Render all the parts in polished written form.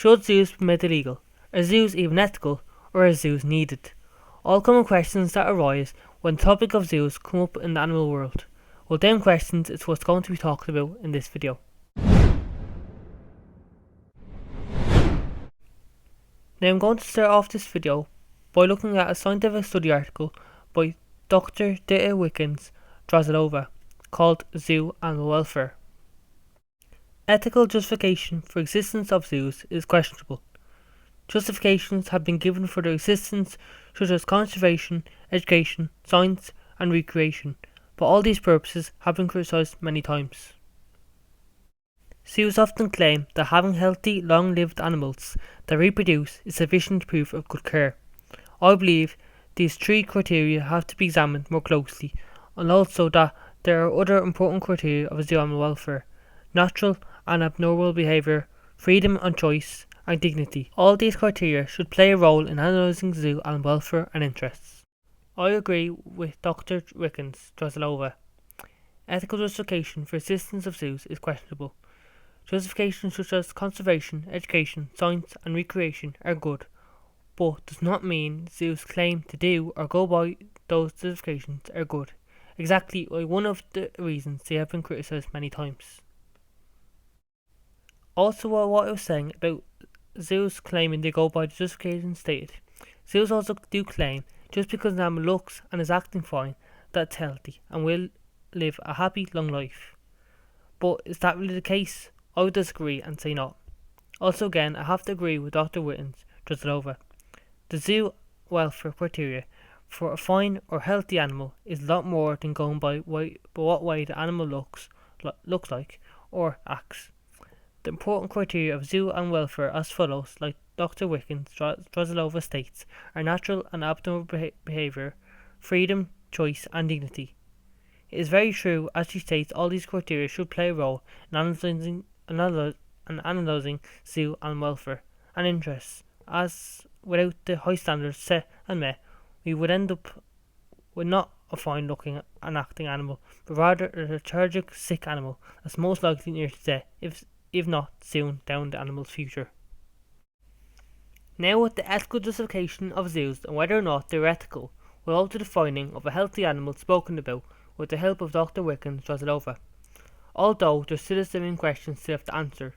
Should zoos be made illegal? Are zoos even ethical, or are zoos needed? All common questions that arise when the topic of zoos come up in the animal world. Well, them questions is what's going to be talked about in this video. Now I'm going to start off this video by looking at a scientific study article by Dr. Dita Wickens-Drazilová called Zoo Animal Welfare. Ethical justification for existence of zoos is questionable. Justifications have been given for their existence such as conservation, education, science and recreation, but all these purposes have been criticised many times. Zoos often claim that having healthy, long-lived animals that reproduce is sufficient proof of good care. I believe these three criteria have to be examined more closely, and also that there are other important criteria of zoo animal welfare: natural and abnormal behaviour, freedom and choice, and dignity. All these criteria should play a role in analysing zoo animal welfare and interests. I agree with Dr. Wickens-Drazilová. Ethical justification for existence of zoos is questionable. Justifications such as conservation, education, science and recreation are good, but does not mean zoos claim to do or go by those justifications are good. Exactly one of the reasons they have been criticised many times. Also, what I was saying about zoos claiming they go by the justifications stated, zoos also do claim just because an animal looks and is acting fine that it's healthy and will live a happy long life. But is that really the case? I would disagree and say not. Also again, I have to agree with Dr. Wickens-Drazilová. The zoo welfare criteria for a fine or healthy animal is a lot more than going by what way the animal looks like or acts. The important criteria of zoo and welfare as follows, like Dr. Wickens-Drazilová states, are natural and abnormal behaviour, freedom, choice and dignity. It is very true, as she states, all these criteria should play a role in analysing zoo animal welfare and interests, as without the high standards set and met, we would end up with not a fine looking and acting animal, but rather a lethargic, sick animal that's most likely near to death, if not soon down the animal's future. Now, with the ethical justification of zoos and whether or not they are ethical, we'll go to the finding of a healthy animal spoken about with the help of Dr. Wickens-Drazilová. Although there still is the main question still have to answer: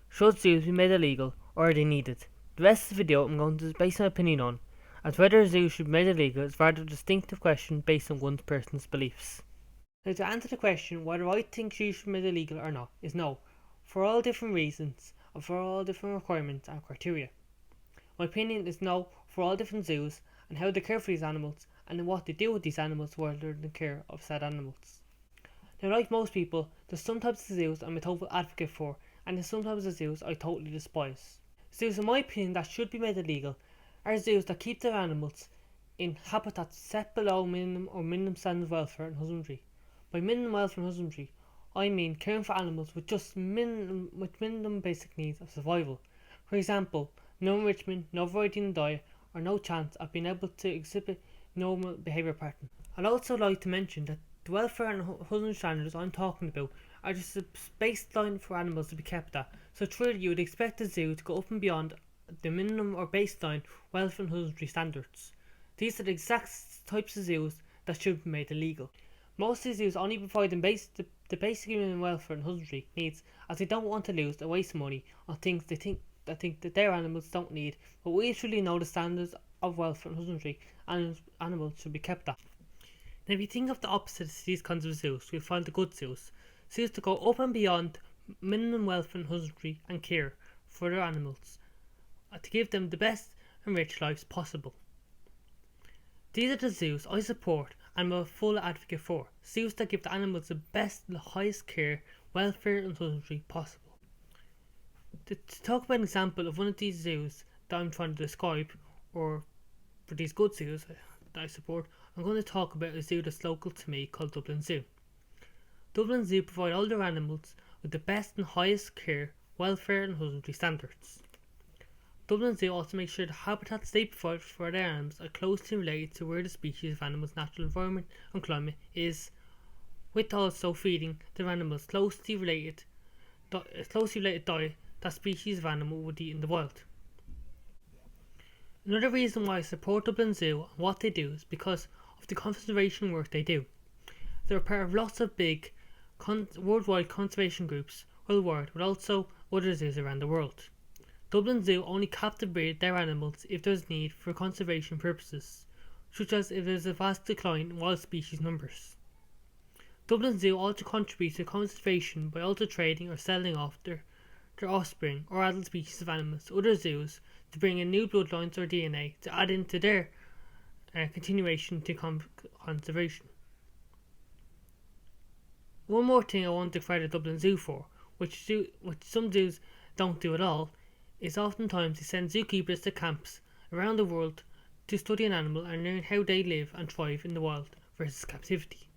should zoos be made illegal or are they needed? The rest of the video I'm going to base my opinion on, as whether zoos should be made illegal is rather a distinctive question based on one person's beliefs. Now, to answer the question whether I think zoos should be made illegal or not is no, for all different reasons and for all different requirements and criteria. My opinion is no for all different zoos and how they care for these animals and what they do with these animals while they're in the care of said animals. Now, like most people, there's some types of zoos I'm a total advocate for, and there's some types of zoos I totally despise. Zoos, in my opinion, that should be made illegal are zoos that keep their animals in habitats set below minimum standard of welfare and husbandry. By minimum welfare and husbandry, I mean caring for animals with just minimum basic needs of survival. For example, no enrichment, no variety in the diet, or no chance of being able to exhibit normal behaviour patterns. I'd also like to mention that the welfare and husbandry standards I'm talking about are just a baseline for animals to be kept at, so truly you would expect a zoo to go up and beyond the minimum or baseline welfare and husbandry standards. These are the exact types of zoos that should be made illegal. Most of the zoos only provide them the basic minimum welfare and husbandry needs, as they don't want to lose or waste money on things they think that their animals don't need, but we truly know the standards of welfare and husbandry animals should be kept at. Now, if you think of the opposite of these kinds of zoos, you'll find the good zoos. Zoos to go up and beyond minimum welfare and husbandry and care for their animals, to give them the best and rich lives possible. These are the zoos I support and am a full advocate for. Zoos that give the animals the best and the highest care, welfare and husbandry possible. To talk about an example of one of these zoos that I'm trying to describe, or for these good zoos that I support, I'm going to talk about a zoo that's local to me called Dublin Zoo. Dublin Zoo provide all their animals with the best and highest care, welfare and husbandry standards. Dublin Zoo also makes sure the habitats they provide for their animals are closely related to where the species of animal's natural environment and climate is, with also feeding their animals closely related diet that species of animal would eat in the wild. Another reason why I support Dublin Zoo and what they do is because of the conservation work they do. They're a part of lots of big worldwide conservation groups worldwide, but also other zoos around the world. Dublin Zoo only captive breed their animals if there's need for conservation purposes, such as if there's a vast decline in wild species numbers. Dublin Zoo also contributes to conservation by also trading or selling off their offspring or adult species of animals to other zoos to bring in new bloodlines or DNA to add into their continuation to conservation. One more thing I want to credit Dublin Zoo for, which some zoos don't do at all, is oftentimes they send zookeepers to camps around the world to study an animal and learn how they live and thrive in the wild versus captivity.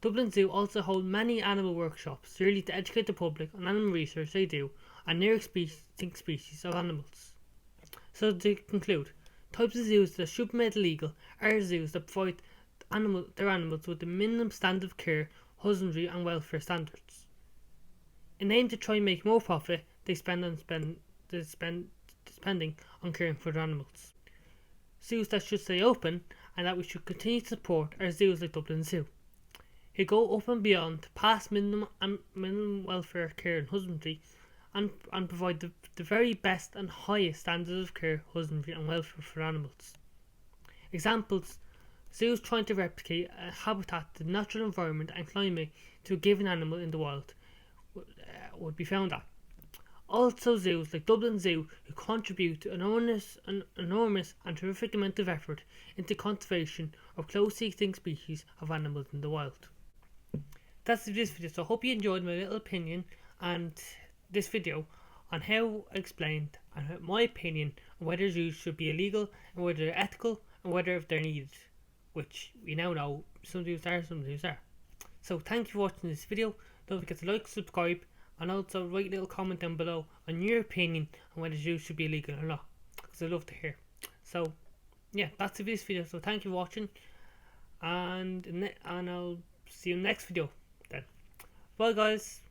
Dublin Zoo also hold many animal workshops yearly to educate the public on animal research they do and near extinct species of animals. So to conclude, types of zoos that should be made illegal are zoos that provide their animals with the minimum standard of care, husbandry and welfare standards. In aim to try and make more profit, they spend on spending on caring for their animals. Zoos that should stay open and that we should continue to support are zoos like Dublin Zoo, who go up and beyond past minimum welfare care and husbandry and provide the very best and highest standards of care, husbandry and welfare for animals. Examples: zoos trying to replicate a habitat, the natural environment and climate to a given animal in the wild would be found at. Also zoos like Dublin Zoo who contribute an enormous and terrific amount of effort into conservation of closely extinct species of animals in the wild. That's this video, so I hope you enjoyed my little opinion and this video on how I explained and my opinion on whether zoos should be illegal and whether they're ethical and whether if they're needed, which we now know some zoos are, some zoos are. So thank you for watching this video. Don't forget to like, subscribe and also write a little comment down below on your opinion on whether zoos should be illegal or not, because I'd love to hear. So yeah, that's it for this video, so thank you for watching and I'll see you in the next video then. Bye guys.